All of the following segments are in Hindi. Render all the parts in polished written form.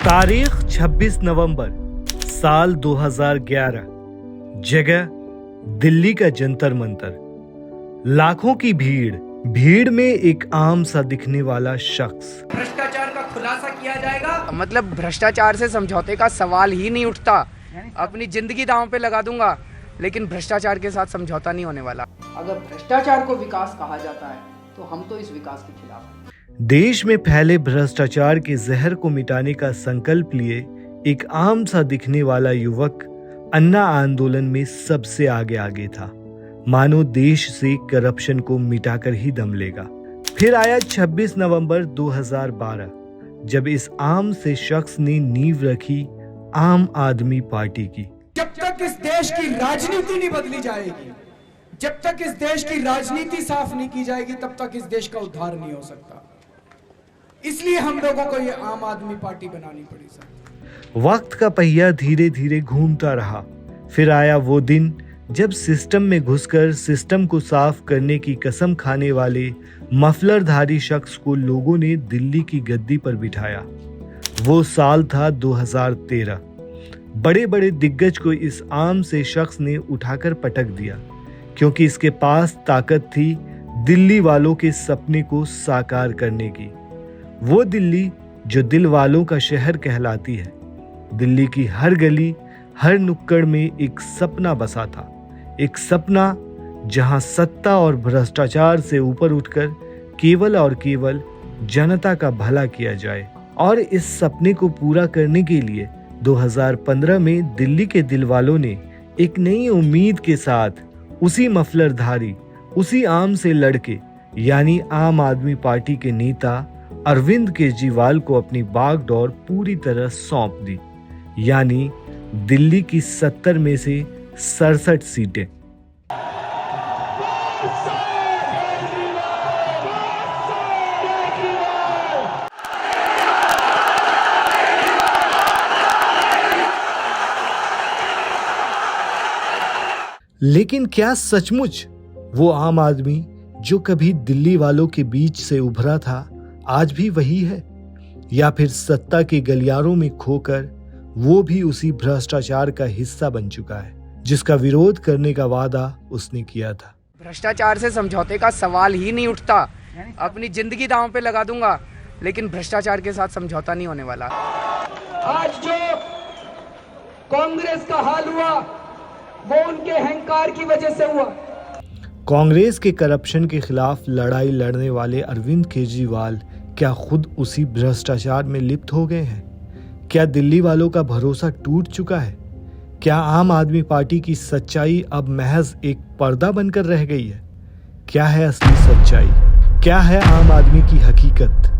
तारीख 26 नवंबर साल 2011। जगह दिल्ली का जंतर मंतर। लाखों की भीड़ में एक आम सा दिखने वाला शख्स। भ्रष्टाचार का खुलासा किया जाएगा। मतलब भ्रष्टाचार से समझौते का सवाल ही नहीं उठता। अपनी जिंदगी दांव पे लगा दूंगा, लेकिन भ्रष्टाचार के साथ समझौता नहीं होने वाला। अगर भ्रष्टाचार को विकास कहा जाता है तो हम तो इस विकास के खिलाफ हैं। देश में फैले भ्रष्टाचार के जहर को मिटाने का संकल्प लिए एक आम सा दिखने वाला युवक अन्ना आंदोलन में सबसे आगे था। मानो देश से करप्शन को मिटाकर ही दम लेगा। फिर आया 26 नवंबर 2012, जब इस आम से शख्स ने नींव रखी आम आदमी पार्टी की। जब तक इस देश की राजनीति नहीं बदली जाएगी, जब तक इस देश की राजनीति साफ नहीं की जाएगी, तब तक इस देश का उद्धार नहीं हो सकता। इसलिए हम लोगों को ये आम आदमी पार्टी बनानी पड़ी सर। वक्त का पहिया धीरे धीरे घूमता रहा। फिर आया वो दिन जब सिस्टम में घुसकर सिस्टम को साफ करने की कसम खाने वाले मफलरधारी शख्स को लोगों ने दिल्ली की गद्दी पर बिठाया। वो साल था 2013। बड़े बड़े दिग्गज को इस आम से शख्स ने उठाकर पटक दिया, क्योंकि इसके पास ताकत थी दिल्ली वालों के सपने को साकार करने की। वो दिल्ली जो दिल वालों का शहर कहलाती है। दिल्ली की हर गली, हर नुक्कड़ में एक सपना बसा था। एक सपना जहां सत्ता और भ्रष्टाचार से ऊपर उठकर केवल और केवल जनता का भला किया जाए। और इस सपने को पूरा करने के लिए 2015 में दिल्ली के दिल वालों ने एक नई उम्मीद के साथ उसी मफलरधारी, उसी आम से लड़के यानी आम आदमी पार्टी के नेता अरविंद केजरीवाल को अपनी बागडोर पूरी तरह सौंप दी। यानी दिल्ली की 70 में से 67 सीटें। लेकिन क्या सचमुच वो आम आदमी जो कभी दिल्ली वालों के बीच से उभरा था आज भी वही है, या फिर सत्ता के गलियारों में खोकर वो भी उसी भ्रष्टाचार का हिस्सा बन चुका है जिसका विरोध करने का वादा उसने किया था। भ्रष्टाचार से समझौते का सवाल ही नहीं उठता। अपनी जिंदगी दांव पे लगा दूंगा, लेकिन भ्रष्टाचार के साथ समझौता नहीं होने वाला। आज जो कांग्रेस का हाल हुआ वो उनके अहंकार की वजह से हुआ। कांग्रेस के करप्शन के खिलाफ लड़ाई लड़ने वाले अरविंद केजरीवाल क्या खुद उसी भ्रष्टाचार में लिप्त हो गए हैं? क्या दिल्ली वालों का भरोसा टूट चुका है? क्या आम आदमी पार्टी की सच्चाई अब महज एक पर्दा बनकर रह गई है? क्या है असली सच्चाई? क्या है आम आदमी की हकीकत?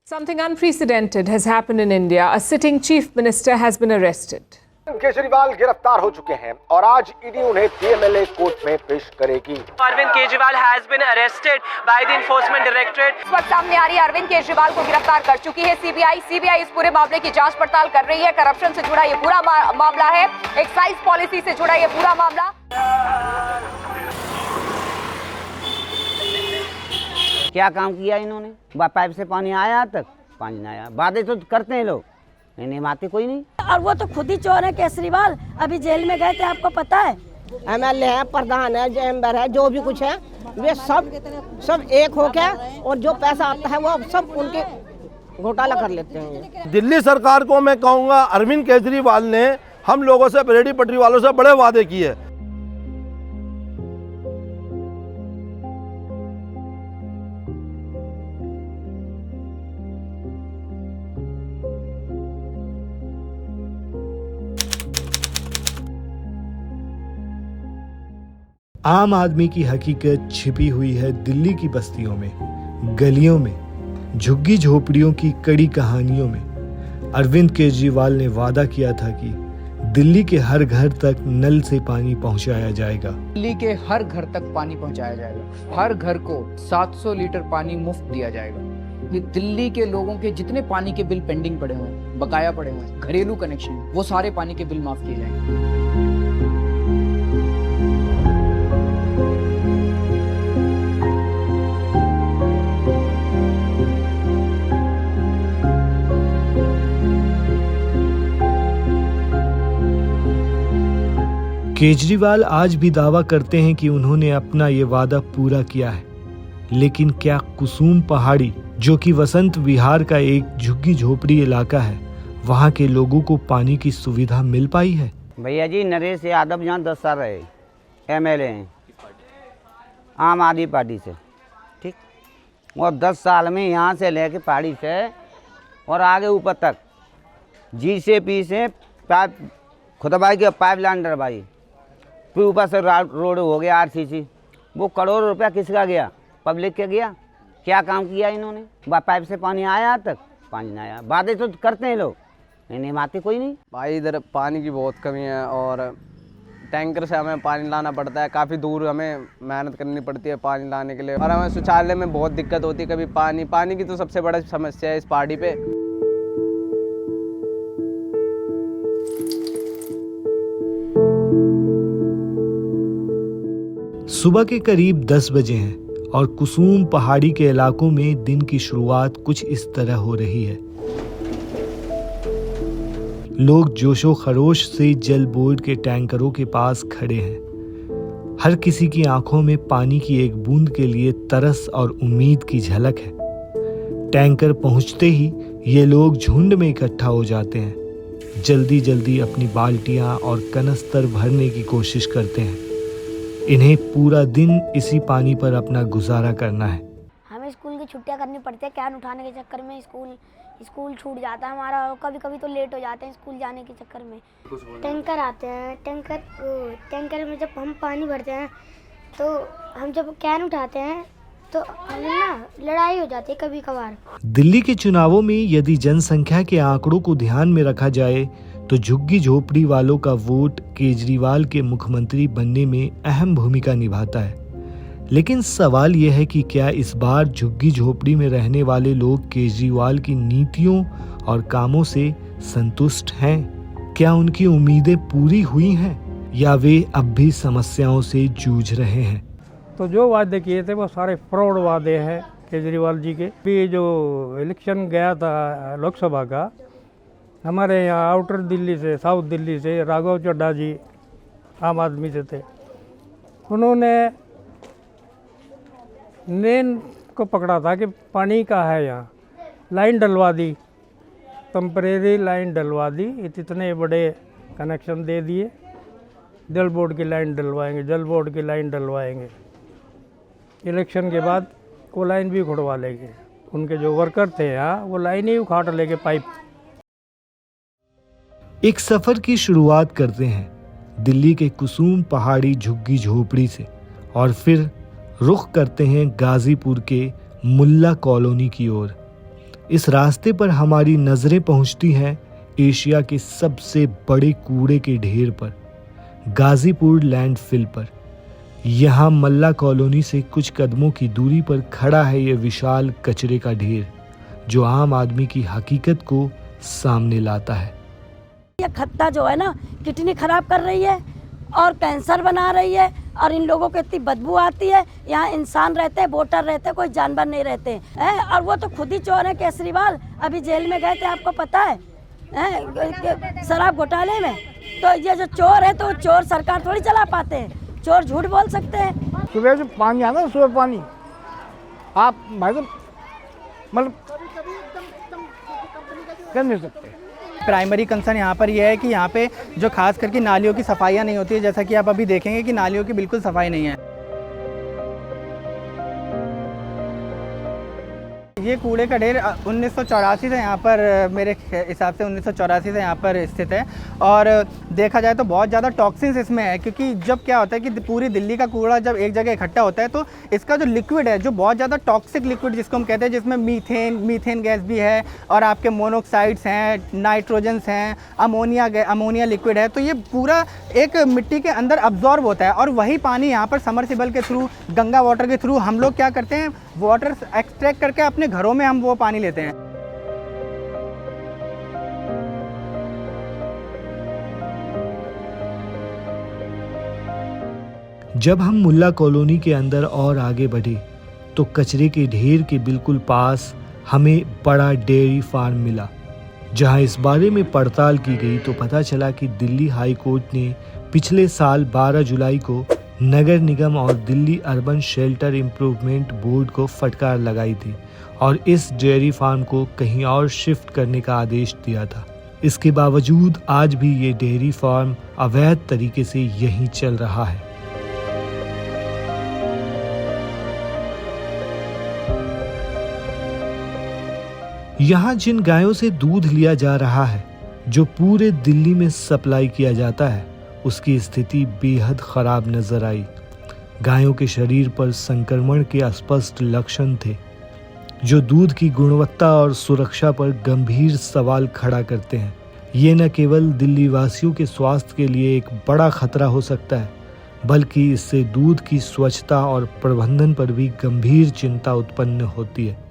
Something unprecedented has happened in India. A sitting chief minister has been arrested. Kejriwal गिरफ्तार हो चुके हैं और आज ईडी उन्हें डीएमएलए कोर्ट में पेश करेगी। Arvind Kejriwal has been arrested by the enforcement directorate. इस वक्त सामने आ रही है, अरविंद केजरीवाल को गिरफ्तार कर चुकी है सीबीआई। इस पूरे मामले की जांच पड़ताल कर रही है। करप्शन से जुड़ा ये पूरा मामला है, एक्साइज पॉलिसी से जुड़ा ये पूरा मामला। क्या काम किया इन्होंने? पाइप से पानी आया, तक पानी नहीं आया। बातें तो करते हैं लोग, नहीं मानते कोई नहीं। और वो तो खुद ही चोर है केजरीवाल। अभी जेल में गए थे, आपको पता है। एमएलए है, प्रधान है, चैम्बर है, जो भी कुछ है वे सब एक हो के, और जो पैसा आता है वो सब उनके घोटाला कर लेते हैं। दिल्ली सरकार को मैं कहूँगा, अरविंद केजरीवाल ने हम लोगों से, रेहड़ी पटरी वालों से बड़े वादे किए। आम आदमी की हकीकत छिपी हुई है दिल्ली की बस्तियों में, गलियों में, झुग्गी झोपड़ियों की कड़ी कहानियों में। अरविंद केजरीवाल ने वादा किया था कि दिल्ली के हर घर तक नल से पानी पहुंचाया जाएगा। दिल्ली के हर घर तक पानी पहुंचाया जाएगा। हर घर को 700 लीटर पानी मुफ्त दिया जाएगा। ये दिल्ली के लोगों के जितने पानी के बिल पेंडिंग पड़े हुए हैं, बकाया पड़े हुए हैं, घरेलू कनेक्शन, वो सारे पानी के बिल माफ किए जाएंगे। केजरीवाल आज भी दावा करते हैं कि उन्होंने अपना ये वादा पूरा किया है, लेकिन क्या कुसुम पहाड़ी, जो कि वसंत विहार का एक झुग्गी झोपड़ी इलाका है, वहां के लोगों को पानी की सुविधा मिल पाई है? भैया जी, नरेश यादव यहाँ 10 साल रहे, MLA हैं आम आदमी पार्टी से, ठीक। और 10 साल में यहाँ से लेके पहाड़ी से और आगे ऊपर तक GCP से पाइप खुदबाई की पाइप लाइन डरवाई, फिर ऊपर से रोड हो गया RCC। वो करोड़ों रुपया किसका गया? पब्लिक के गया। क्या काम किया इन्होंने? पाइप से पानी आया तक पानी नहीं आया। वादे तो करते हैं लोग, निभाते कोई नहीं। भाई इधर पानी की बहुत कमी है और टैंकर से हमें पानी लाना पड़ता है, काफ़ी दूर हमें मेहनत करनी पड़ती है पानी लाने के लिए, और हमें शौचालय में बहुत दिक्कत होती है। कभी पानी की तो सबसे बड़ी समस्या है इस पहाड़ी पे। सुबह के करीब 10 बजे हैं और कुसुम पहाड़ी के इलाकों में दिन की शुरुआत कुछ इस तरह हो रही है। लोग जोशो खरोश से जल बोर्ड के टैंकरों के पास खड़े हैं। हर किसी की आंखों में पानी की एक बूंद के लिए तरस और उम्मीद की झलक है। टैंकर पहुंचते ही ये लोग झुंड में इकट्ठा हो जाते हैं। जल्दी जल्दी अपनी बाल्टियां और कनस्तर भरने की कोशिश करते हैं। इन्हें पूरा दिन इसी पानी पर अपना गुजारा करना है। हमें स्कूल की छुट्टियां करनी पड़ती है, कैन उठाने के चक्कर में स्कूल छूट जाता है हमारा, और कभी कभी तो लेट हो जाते हैं स्कूल जाने के चक्कर में। टैंकर आते हैं, टैंकर में जब हम पानी भरते हैं तो हम जब कैन उठाते हैं तो हमें ना लड़ाई हो जाती है कभी कभार। दिल्ली के चुनावों में यदि जनसंख्या के आंकड़ों को ध्यान में रखा जाए तो झुग्गी झोपड़ी वालों का वोट केजरीवाल के मुख्यमंत्री बनने में अहम भूमिका निभाता है। लेकिन सवाल यह है कि क्या इस बार झुग्गी झोपड़ी में रहने वाले लोग केजरीवाल की नीतियों और कामों से संतुष्ट हैं? क्या उनकी उम्मीदें पूरी हुई हैं या वे अब भी समस्याओं से जूझ रहे हैं? तो जो वादे किए थे वो सारे फ्रॉड वादे हैं केजरीवाल जी के। भी जो इलेक्शन गया था लोकसभा का, हमारे यहाँ आउटर दिल्ली से, साउथ दिल्ली से राघव चड्ढा जी आम आदमी से थे। उन्होंने मेन को पकड़ा था कि पानी का है, यहाँ लाइन डलवा दी, टेम्परेरी लाइन डलवा दी, इतने बड़े कनेक्शन दे दिए। जल बोर्ड की लाइन डलवाएंगे, जल बोर्ड की लाइन डलवाएंगे। इलेक्शन के बाद वो लाइन भी उखड़वा लेंगे। उनके जो वर्कर थे यहाँ, वो लाइन ही उखाड़ लेंगे, पाइप। एक सफर की शुरुआत करते हैं दिल्ली के कुसुम पहाड़ी झुग्गी झोपड़ी से और फिर रुख करते हैं गाजीपुर के मुल्ला कॉलोनी की ओर। इस रास्ते पर हमारी नजरें पहुंचती हैं एशिया के सबसे बड़े कूड़े के ढेर पर, गाजीपुर लैंडफिल पर। यहाँ मल्ला कॉलोनी से कुछ कदमों की दूरी पर खड़ा है ये विशाल कचरे का ढेर, जो आम आदमी की हकीकत को सामने लाता है। ये खत्ता जो है ना, किडनी खराब कर रही है और कैंसर बना रही है, और इन लोगों को इतनी बदबू आती है। यहाँ इंसान रहते हैं, वोटर रहते हैं, कोई जानवर नहीं रहते हैं। और वो तो खुद ही चोर है केजरीवाल, अभी जेल में गए थे, आपको पता है, शराब घोटाले में। तो ये जो चोर है, तो चोर सरकार थोड़ी चला पाते हैं, चोर झूठ बोल सकते हैं। सुबह से पानी आता है, सुबह पानी आप भाई तो मतलब कर नहीं सकते। प्राइमरी कंसर्न यहाँ पर यह है कि यहाँ पे जो खास करके नालियों की सफाइयाँ नहीं होती है, जैसा कि आप अभी देखेंगे कि नालियों की बिल्कुल सफाई नहीं है। ये कूड़े का ढेर 1984 से यहाँ पर, मेरे हिसाब से 1984 से यहाँ पर स्थित है। और देखा जाए तो बहुत ज़्यादा टॉक्सिन्स इसमें है, क्योंकि जब क्या होता है कि पूरी दिल्ली का कूड़ा जब एक जगह इकट्ठा होता है तो इसका जो लिक्विड है, जो बहुत ज़्यादा टॉक्सिक लिक्विड जिसको हम कहते हैं, जिसमें मीथेन गैस भी है और आपके मोनोक्साइड्स हैं, नाइट्रोजन्स हैं, अमोनिया लिक्विड है, तो ये पूरा एक मिट्टी के अंदर अब्जॉर्ब होता है। और वही पानी यहाँ पर समरसिबल के थ्रू, गंगा वाटर के थ्रू हम लोग क्या करते हैं, वाटर एक्सट्रैक्ट करके अपने घरों में हम वो पानी लेते हैं। जब हम मुल्ला कॉलोनी के अंदर और आगे बढ़े तो कचरे के ढेर के बिल्कुल पास हमें बड़ा डेयरी फार्म मिला। जहां इस बारे में पड़ताल की गई तो पता चला कि दिल्ली हाई कोर्ट ने पिछले साल 12 जुलाई को नगर निगम और Delhi urban shelter improvement board को फटकार लगाई थी और इस डेयरी फार्म को कहीं और शिफ्ट करने का आदेश दिया था। इसके बावजूद आज भी ये डेयरी फार्म अवैध तरीके से यहीं चल रहा है। यहाँ जिन गायों से दूध लिया जा रहा है, जो पूरे दिल्ली में सप्लाई किया जाता है, उसकी स्थिति बेहद खराब नजर आई। गायों के शरीर पर संक्रमण के स्पष्ट लक्षण थे, जो दूध की गुणवत्ता और सुरक्षा पर गंभीर सवाल खड़ा करते हैं। ये न केवल दिल्ली वासियों के स्वास्थ्य के लिए एक बड़ा खतरा हो सकता है, बल्कि इससे दूध की स्वच्छता और प्रबंधन पर भी गंभीर चिंता उत्पन्न होती है।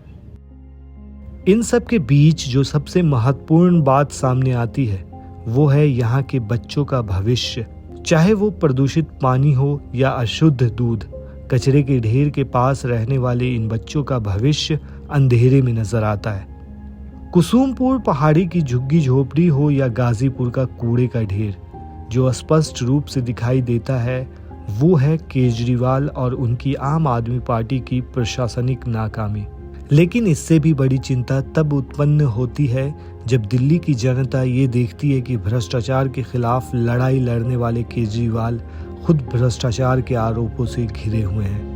इन सब के बीच जो सबसे महत्वपूर्ण बात सामने आती है, वो है यहाँ के बच्चों का भविष्य। चाहे वो प्रदूषित पानी हो या अशुद्ध दूध, कचरे के ढेर के पास रहने वाले इन बच्चों का भविष्य अंधेरे में नजर आता है। कुसुमपुर पहाड़ी की झुग्गी झोपड़ी हो या गाजीपुर का कूड़े का ढेर, जो स्पष्ट रूप से दिखाई देता है वो है केजरीवाल और उनकी आम आदमी पार्टी की प्रशासनिक नाकामी। लेकिन इससे भी बड़ी चिंता तब उत्पन्न होती है जब दिल्ली की जनता ये देखती है कि भ्रष्टाचार के खिलाफ लड़ाई लड़ने वाले केजरीवाल खुद भ्रष्टाचार के आरोपों से घिरे हुए हैं।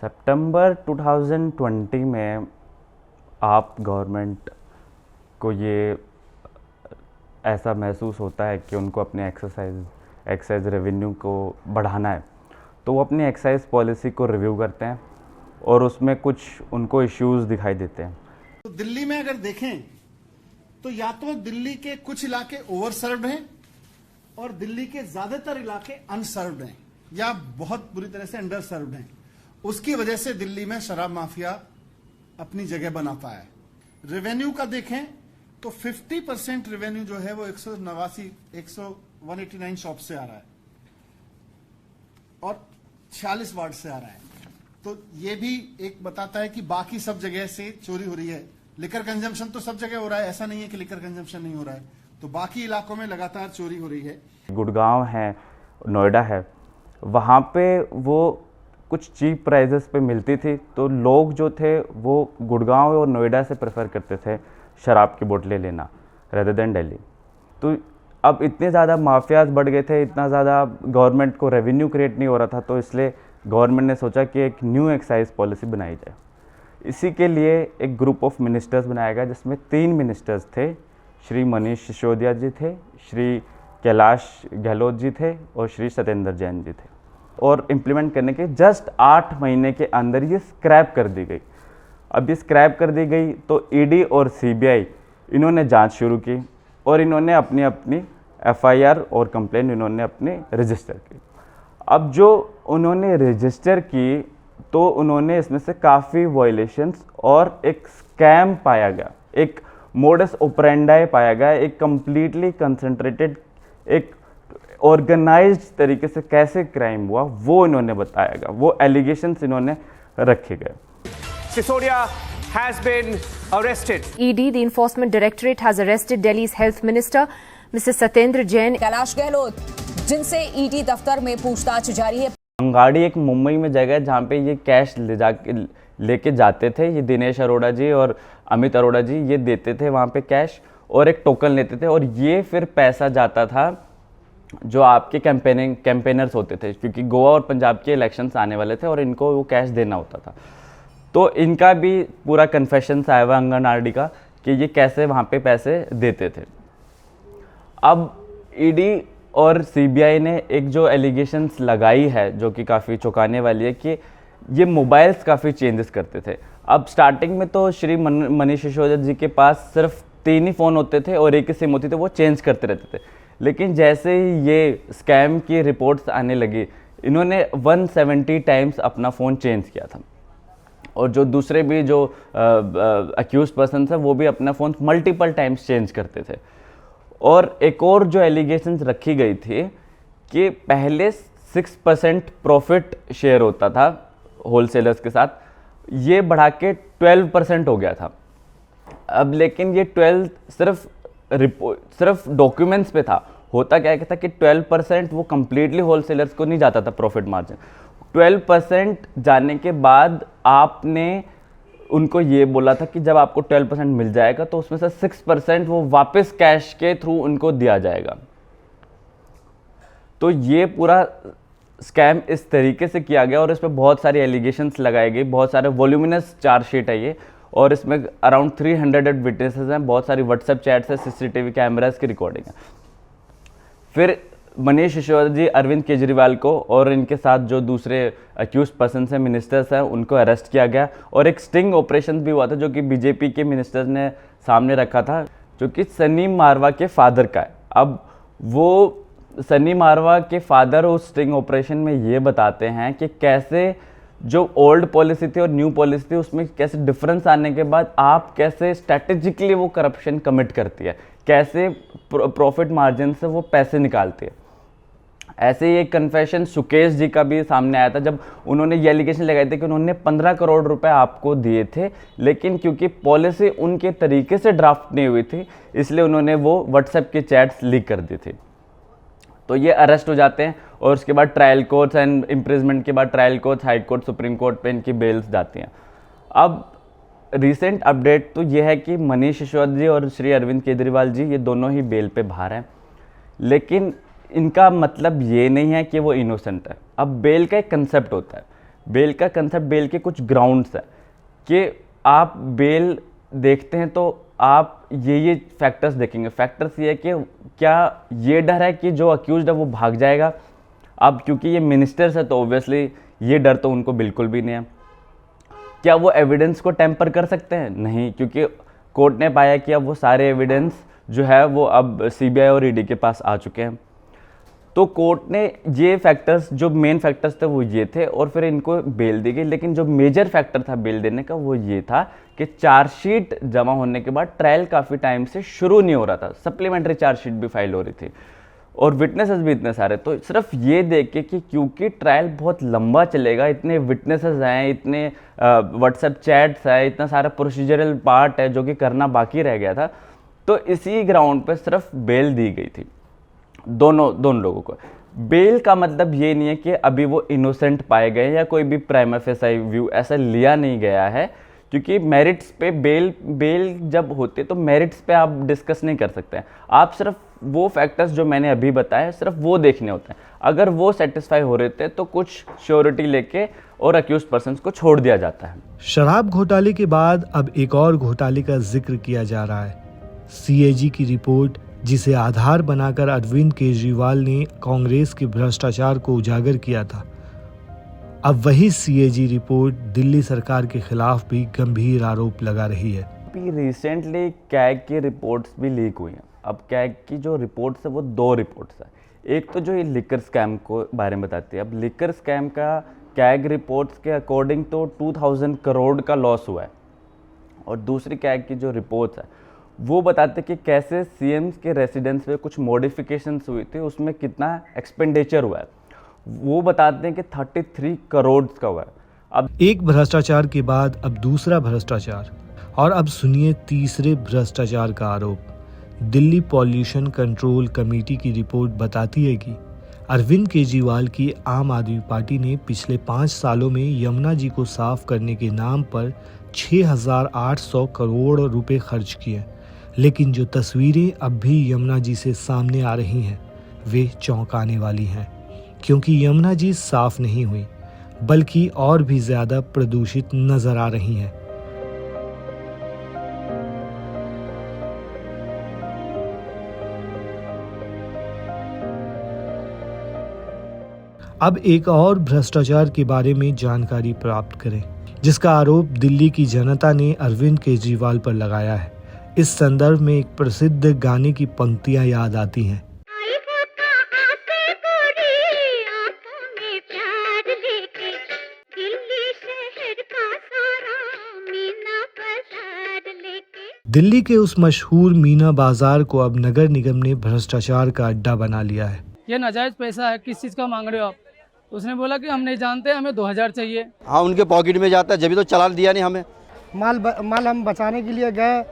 सितंबर 2020 में आप गवर्नमेंट को ये ऐसा महसूस होता है कि उनको अपने एक्साइज रेवेन्यू को बढ़ाना है, तो वो अपनी एक्साइज पॉलिसी को रिव्यू करते हैं और उसमें कुछ उनको इश्यूज दिखाई देते हैं। तो दिल्ली में अगर देखें तो या तो दिल्ली के कुछ इलाके ओवर सर्व्ड हैं और दिल्ली के ज्यादातर इलाके अनसर्व्ड हैं या बहुत बुरी तरह से अंडर सर्व्ड हैं। उसकी वजह से दिल्ली में शराब माफिया अपनी जगह बना पाया है। रेवेन्यू का देखें तो 50% रेवेन्यू जो है वो 189 शॉप से आ रहा है और 46 वार्ड से आ रहा है। तो ये भी एक बताता है कि बाकी सब जगह से चोरी हो रही है। लिकर कंजम्पशन तो सब जगह हो रहा है, ऐसा नहीं है कि लिकर कंजम्पशन नहीं हो रहा है। तो बाकी इलाकों में लगातार चोरी हो रही है। गुड़गांव है, नोएडा है, वहाँ पे वो कुछ चीप प्राइजेस पे मिलती थी, तो लोग जो थे वो गुड़गांव और नोएडा से प्रेफर करते थे शराब की बोतलें लेना रेदर देन दिल्ली। तो अब इतने ज़्यादा माफियाज बढ़ गए थे, इतना ज़्यादा गवर्नमेंट को रेवेन्यू क्रिएट नहीं हो रहा था, तो इसलिए गवर्नमेंट ने सोचा कि एक न्यू एक्साइज पॉलिसी बनाई जाए। इसी के लिए एक ग्रुप ऑफ मिनिस्टर्स बनाया गया, जिसमें 3 मिनिस्टर्स थे। श्री मनीष सिसोदिया जी थे, श्री कैलाश गहलोत जी थे और श्री सत्येंद्र जैन जी थे। और इम्प्लीमेंट करने के जस्ट 8 महीने के अंदर ये स्क्रैप कर दी गई। अब ये स्क्रैप कर दी गई तो ईडी और सीबीआई इन्होंने जांच शुरू की और इन्होंने अपनी अपनी एफआईआर और कंप्लेंट इन्होंने अपने रजिस्टर की। अब जो उन्होंने रजिस्टर की तो उन्होंने इसमें से काफ़ी वायलेशंस और एक स्कैम पाया गया, एक मोडस ऑपरेंडाई पाया गया, एक कंप्लीटली कंसंट्रेटेड, एक ऑर्गेनाइज्ड तरीके से कैसे क्राइम हुआ वो इन्होंने बताया गया, वो एलिगेशंस इन्होंने रखे गए। Sisodia has been arrested. ED, the Enforcement Directorate, has arrested Delhi's Health Minister, Mrs. Satyendra Jain. Kailash Gehlot, जिनसे ED दफ्तर में पूछताछ जारी है। अंगाड़ी एक मुंबई में जगह है जहाँ पे ये कैश लेके जाते थे। ये दिनेश अरोड़ा जी और अमित अरोड़ा जी ये देते थे वहाँ पे कैश और एक टोकन लेते थे, और ये फिर पैसा जाता था जो आपके कैंपेनर्स होते थे, क्योंकि गोवा और पंजाब के इलेक्शंस आने वाले थे और इनको वो कैश देना होता था। तो इनका भी पूरा कन्फेशंस आया हुआ अंगनवाड़ी का कि ये कैसे वहाँ पे पैसे देते थे। अब ईडी और सीबीआई ने एक जो एलिगेशंस लगाई है जो कि काफ़ी चौंकाने वाली है कि ये मोबाइल्स काफ़ी चेंजेस करते थे। अब स्टार्टिंग में तो श्री मनीष सिसोदिया जी के पास सिर्फ 3 ही फ़ोन होते थे और एक ही सिम होती थी, वो चेंज करते रहते थे। लेकिन जैसे ही ये स्कैम की रिपोर्ट्स आने लगी, इन्होंने 170 टाइम्स अपना फ़ोन चेंज किया था, और जो दूसरे भी जो अक्यूज पर्सन है वो भी अपना फ़ोन मल्टीपल टाइम्स चेंज करते थे। और एक और जो एलिगेशंस रखी गई थी कि पहले 6% प्रॉफिट शेयर होता था होलसेलर्स के साथ, ये बढ़ा के 12% हो गया था। अब लेकिन ये 12 सिर्फ डॉक्यूमेंट्स पे था। होता क्या था कि 12% वो कम्प्लीटली होलसेलर्स को नहीं जाता था प्रॉफिट मार्जिन। 12% जाने के बाद आपने उनको ये बोला था कि जब आपको 12% मिल जाएगा तो उसमें से 6% वो वापस कैश के थ्रू उनको दिया जाएगा। तो ये पूरा स्कैम इस तरीके से किया गया और इस पर बहुत सारी एलिगेशंस लगाए गए, बहुत सारे वॉल्यूमिनस चार्जशीट है ये, और इसमें अराउंड 300 विटनेसेस हैं, बहुत सारी व्हाट्सएप चैट्स है, सीसीटीवी कैमरास की रिकॉर्डिंग है। फिर मनीष सिसोदिया जी अरविंद केजरीवाल को और इनके साथ जो दूसरे अक्यूज पर्सन हैं, मिनिस्टर्स हैं, उनको अरेस्ट किया गया और एक स्टिंग ऑपरेशन भी हुआ था जो कि बीजेपी के मिनिस्टर्स ने सामने रखा था, जो कि सनी मारवा के फादर का है। अब वो सनी मारवा के फादर उस स्टिंग ऑपरेशन में ये बताते हैं कि कैसे जो ओल्ड पॉलिसी थी और न्यू पॉलिसी थी उसमें कैसे डिफरेंस आने के बाद आप कैसे स्ट्रैटेजिकली वो करप्शन कमिट करती है, कैसे प्रॉफिट मार्जिन से वो पैसे निकालती है। ऐसे ही एक कन्फेशन सुकेश जी का भी सामने आया था जब उन्होंने ये एलिगेशन लगाए थे कि उन्होंने 15 करोड़ रुपए आपको दिए थे, लेकिन क्योंकि पॉलिसी उनके तरीके से ड्राफ्ट नहीं हुई थी इसलिए उन्होंने वो व्हाट्सएप की चैट्स लीक कर दी थी। तो ये अरेस्ट हो जाते हैं और उसके बाद ट्रायल कोर्ट्स एंड इम्प्रिजमेंट के बाद trial courts, high court, supreme court पे इनकी बेल्स जाती हैं। अब रिसेंट अपडेट तो ये है कि मनीष सिसोदिया जी और श्री अरविंद केजरीवाल जी ये दोनों ही बेल पे बाहर हैं, लेकिन इनका मतलब ये नहीं है कि वो इनोसेंट है। अब बेल का एक कंसेप्ट होता है, बेल का कंसेप्ट, बेल के कुछ ग्राउंड्स है कि आप बेल देखते हैं तो आप ये फैक्टर्स देखेंगे। फैक्टर्स ये है कि क्या ये डर है कि जो अक्यूज्ड है वो भाग जाएगा। अब क्योंकि ये मिनिस्टर्स है तो ऑब्वियसली ये डर तो उनको बिल्कुल भी नहीं है। क्या वो एविडेंस को टेम्पर कर सकते हैं? नहीं, क्योंकि कोर्ट ने पाया कि अब वो सारे एविडेंस जो है वो अब सीबीआई और ईडी के पास आ चुके हैं। तो कोर्ट ने ये फैक्टर्स, जो मेन फैक्टर्स थे वो ये थे और फिर इनको बेल दी गई। लेकिन जो मेजर फैक्टर था बेल देने का वो ये था कि चार्जशीट जमा होने के बाद ट्रायल काफ़ी टाइम से शुरू नहीं हो रहा था, सप्लीमेंट्री चार्जशीट भी फाइल हो रही थी और विटनेसेस भी इतने सारे। तो सिर्फ ये देख के कि क्योंकि ट्रायल बहुत लंबा चलेगा, इतने विटनेसेस हैं, इतने व्हाट्सएप चैट्स हैं, इतना सारा प्रोसीजरल पार्ट है जो कि करना बाकी रह गया था, तो इसी ग्राउंड पर सिर्फ बेल दी गई थी दोनों लोगों को। बेल का मतलब ये नहीं है कि अभी वो इनोसेंट पाए गए या कोई भी प्राइमा फेसाई व्यू ऐसा लिया नहीं गया है, क्योंकि मेरिट्स पे बेल जब होते तो मेरिट्स पे आप डिस्कस नहीं कर सकते हैं। आप सिर्फ वो फैक्टर्स जो मैंने अभी बताए सिर्फ वो देखने होते हैं। अगर वो सेटिस्फाई हो रहे थे तो कुछ श्योरिटी लेके और अक्यूज पर्सन्स को छोड़ दिया जाता है। शराब घोटाले के बाद अब एक और घोटाले का जिक्र किया जा रहा है। सीएजी की रिपोर्ट, जिसे आधार बनाकर अरविंद केजरीवाल ने कांग्रेस के भ्रष्टाचार को उजागर किया था, अब वही सीएजी रिपोर्ट दिल्ली सरकार के खिलाफ भी गंभीर आरोप लगा रही है। अभी रिसेंटली कैग की रिपोर्ट्स भी लीक हुई हैं। अब कैग की जो रिपोर्ट्स है वो 2 रिपोर्ट्स है। एक तो जो ये लिकर स्कैम को बारे में बताती है। अब लिकर स्कैम का कैग रिपोर्ट्स के अकॉर्डिंग तो 2000 करोड़ का लॉस हुआ है, और दूसरी कैग की जो रिपोर्ट्स है वो बताते कि कैसे सीएम के रेसिडेंस में कुछ मॉडिफिकेशंस हुई थी, उसमें कितना एक्सपेंडिचर हुआ है। वो बताते हैं कि 33 करोड़ का हुआ है। अब एक भ्रष्टाचार के बाद अब दूसरा भ्रष्टाचार, और अब सुनिए तीसरे भ्रष्टाचार का आरोप। दिल्ली पॉल्यूशन कंट्रोल कमेटी की रिपोर्ट बताती है कि अरविंद केजरीवाल की आम आदमी पार्टी ने पिछले 5 सालों में यमुना जी को साफ करने के नाम पर 6,800 करोड़ रुपए खर्च किए, लेकिन जो तस्वीरें अब भी यमुना जी से सामने आ रही हैं वे चौंकाने वाली हैं, क्योंकि यमुना जी साफ नहीं हुई बल्कि और भी ज्यादा प्रदूषित नजर आ रही हैं। अब एक और भ्रष्टाचार के बारे में जानकारी प्राप्त करें, जिसका आरोप दिल्ली की जनता ने अरविंद केजरीवाल पर लगाया है। इस संदर्भ में एक प्रसिद्ध गाने की पंक्तियां याद आती हैं। दिल्ली के उस मशहूर मीना बाजार को अब नगर निगम ने भ्रष्टाचार का अड्डा बना लिया है। ये नाजायज पैसा है, किस चीज का मांग रहे हो आप? उसने बोला कि हम नहीं जानते, हमें 2000 चाहिए। हाँ, उनके पॉकेट में जाता है, जब तो चालान दिया नहीं हमें। माल हम बचाने के लिए गए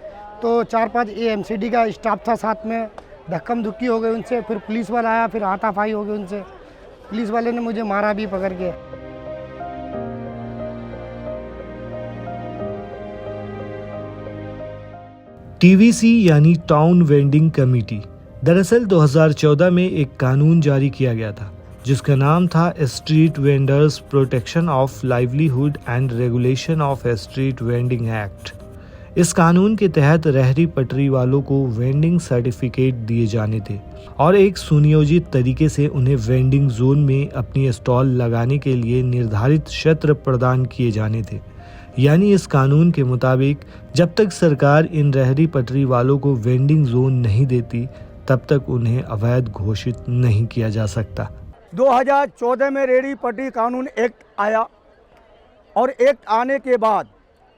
तो 4-5 एमसीडी का स्टाफ था साथ में, धक्कम धुक्की हो गई उनसे, फिर पुलिस वाला आया, फिर हाथापाई हो गई उनसे, पुलिस वाले ने मुझे मारा भी पकड़ के। टीवीसी यानी टाउन वेंडिंग कमेटी दरअसल 2014 में एक कानून जारी किया गया था जिसका नाम था street vendors protection of livelihood and regulation of street vending act. इस कानून के तहत रहरी पटरी वालों को वेंडिंग सर्टिफिकेट दिए जाने थे और एक सुनियोजित तरीके से उन्हें वेंडिंग जोन में अपनी स्टॉल लगाने के लिए निर्धारित क्षेत्र प्रदान किए जाने थे। यानी इस कानून के मुताबिक जब तक सरकार इन रहरी पटरी वालों को वेंडिंग जोन नहीं देती तब तक उन्हें अवैध घोषित नहीं किया जा सकता। 2014 में रेहड़ी पटरी कानून एक्ट आया और एक्ट आने के बाद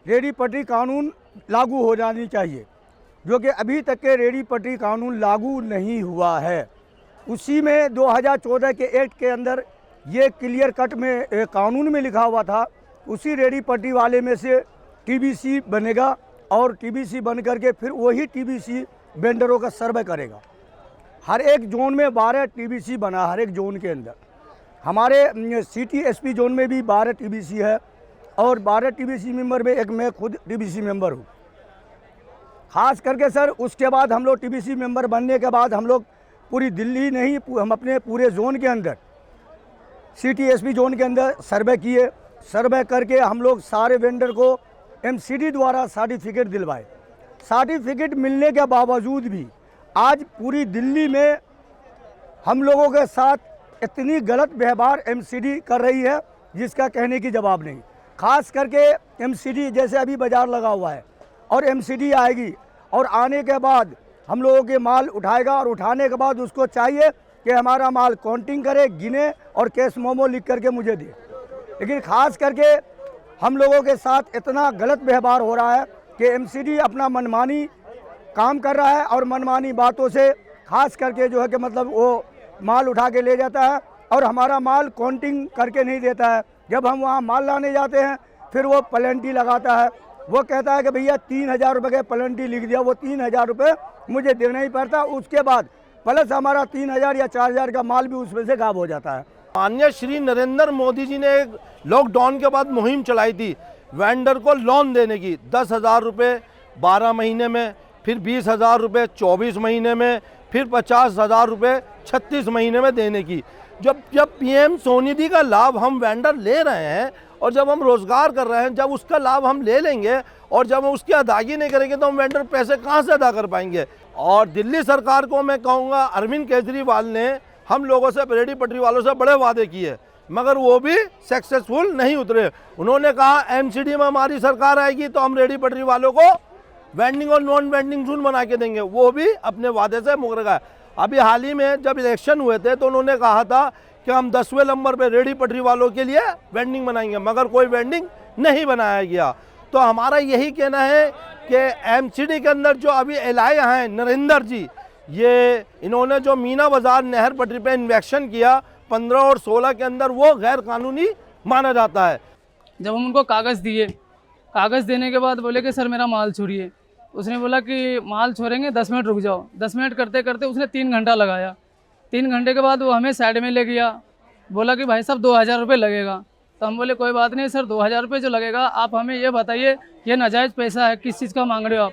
रेहड़ी पटरी कानून लागू हो जानी चाहिए, जो कि अभी तक के रेहड़ी पटरी कानून लागू नहीं हुआ है। उसी में 2014 के एक्ट के अंदर ये क्लियर कट में कानून में लिखा हुआ था, उसी रेहड़ी पटरी वाले में से टीबीसी बनेगा और टीबीसी बन करके फिर वही टीबीसी वेंडरों का सर्वे करेगा। हर एक जोन में 12 टीबीसी बना, हर एक जोन के अंदर। हमारे सिटी एसपी जोन में भी 12 टीबीसी है और 12 टीबीसी मेंबर में एक मैं खुद टीबीसी मेंबर हूँ। खास करके सर उसके बाद हम लोग टीबीसी मेंबर बनने के बाद हम लोग पूरी दिल्ली नहीं, हम अपने पूरे जोन के अंदर सिटी एसपी जोन के अंदर सर्वे किए। सर्वे करके हम लोग सारे वेंडर को एमसीडी द्वारा सर्टिफिकेट दिलवाए। सर्टिफिकेट मिलने के बावजूद भी आज पूरी दिल्ली में हम लोगों के साथ इतनी गलत व्यवहार एमसीडी कर रही है जिसका कहने की जवाब नहीं। खास करके एमसीडी जैसे अभी बाज़ार लगा हुआ है और एमसीडी आएगी और आने के बाद हम लोगों के माल उठाएगा और उठाने के बाद उसको चाहिए कि हमारा माल काउंटिंग करे, गिने और कैश मोमो लिख करके मुझे दे। लेकिन खास करके हम लोगों के साथ इतना गलत व्यवहार हो रहा है कि एमसीडी अपना मनमानी काम कर रहा है और मनमानी बातों से खास करके जो है कि मतलब वो माल उठा के ले जाता है और हमारा माल काउंटिंग करके नहीं देता है। जब हम वहाँ माल लाने जाते हैं फिर वो पेनल्टी लगाता है, वो कहता है कि भैया 3000 रुपये के पेनल्टी लिख दिया, वो 3000 रुपये मुझे देना ही पड़ता। उसके बाद प्लस हमारा 3000 या 4000 का माल भी उसमें से गायब हो जाता है। माननीय श्री नरेंद्र मोदी जी ने एक लॉकडाउन के बाद मुहिम चलाई थी वेंडर को लोन देने की, 10,000 रुपये 12 महीने में, फिर 20,000 रुपये 24 महीने में, फिर 50,000 रुपये 36 महीने में देने की। जब पीएम स्वनिधि का लाभ हम वेंडर ले रहे हैं और जब हम रोज़गार कर रहे हैं, जब उसका लाभ हम ले लेंगे और जब हम उसकी अदायगी नहीं करेंगे तो हम वेंडर पैसे कहाँ से अदा कर पाएंगे। और दिल्ली सरकार को मैं कहूँगा, अरविंद केजरीवाल ने हम लोगों से, रेहड़ी पटरी वालों से बड़े वादे किए मगर वो भी सक्सेसफुल नहीं उतरे। उन्होंने कहा एमसीडी में हमारी सरकार आएगी तो हम रेहड़ी पटरी वालों को वेंडिंग और नॉन वेंडिंग जोन बना के देंगे, वो भी अपने वादे से मुकर गए। अभी हाल ही में जब इलेक्शन हुए थे तो उन्होंने कहा था कि हम 10वें नंबर पे रेहड़ी पटरी वालों के लिए वेंडिंग बनाएंगे, मगर कोई वेंडिंग नहीं बनाया गया। तो हमारा यही कहना है कि एमसीडी के अंदर जो अभी एलआई हैं नरेंद्र जी, ये इन्होंने जो मीना बाजार नहर पटरी पे इन्वेक्शन किया 15 और 16 के अंदर, वो गैर कानूनी माना जाता है। जब हम उनको कागज़ दिए, कागज़ देने के बाद बोले कि सर मेरा माल छोड़िए। उसने बोला कि माल छोड़ेंगे, 10 मिनट रुक जाओ। 10 मिनट करते करते उसने 3 घंटा लगाया। 3 घंटे के बाद वो हमें साइड में ले गया, बोला कि भाई साहब 2000 रुपये लगेगा। तो हम बोले कोई बात नहीं सर, 2000 रुपये जो लगेगा आप हमें ये बताइए ये नाजायज़ पैसा है, किस चीज़ का मांग रहे हो आप।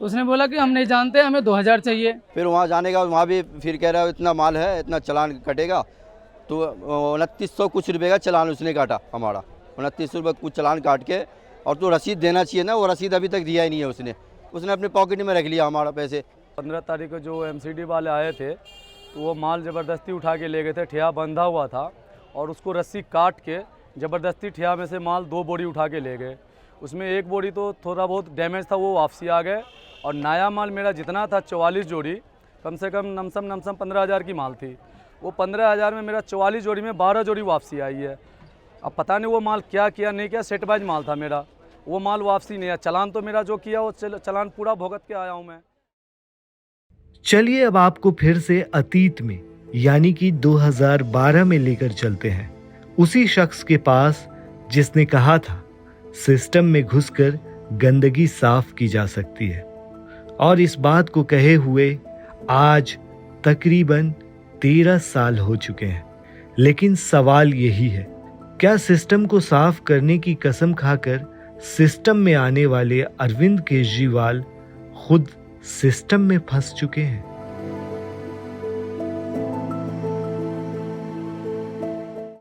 उसने बोला कि हम नहीं जानते, हमें 2000 चाहिए। फिर वहाँ जाने का, वहाँ भी फिर कह रहा है इतना माल है, इतना चलान कटेगा। तो 2900 कुछ रुपये का चलान उसने काटा हमारा, 2900 रुपये कुछ चलान काट के। और तो रसीद देना चाहिए ना, वो रसीद अभी तक दिया ही नहीं है उसने अपने पॉकेट में रख लिया हमारा पैसे। 15 तारीख को जो एमसीडी वाले आए थे तो वो माल ज़बरदस्ती उठा के ले गए थे। ठिया बंधा हुआ था और उसको रस्सी काट के ज़बरदस्ती ठिया में से माल 2 बोरी उठा के ले गए। उसमें 1 बोरी तो थोड़ा बहुत डैमेज था, वो वापसी आ गए। और नया माल मेरा जितना था 44 जोड़ी, कम से कम नमसम 15,000 की माल थी। वो 15,000 में मेरा 44 जोड़ी में 12 जोड़ी वापसी आई है। अब पता नहीं वो माल क्या किया नहीं किया, सेट बाइज माल था मेरा, वो माल वापसी नहीं है। चलान तो मेरा जो किया वो चलान पूरा भुगत के आया हूँ मैं। चलिए अब आपको फिर से अतीत में यानी कि 2012 में लेकर चलते हैं। उसी शख्स के पास जिसने कहा था सिस्टम में घुसकर गंदगी साफ की जा सकती है। और इस बात को कहे हुए आज तकरीबन 13 साल हो चुके हैं। लेकिन सवाल यही है, क्या सिस्टम को साफ करने की कसम खाकर सिस्टम में आने वाले अरविंद केजरीवाल खुद सिस्टम में फंस चुके हैं?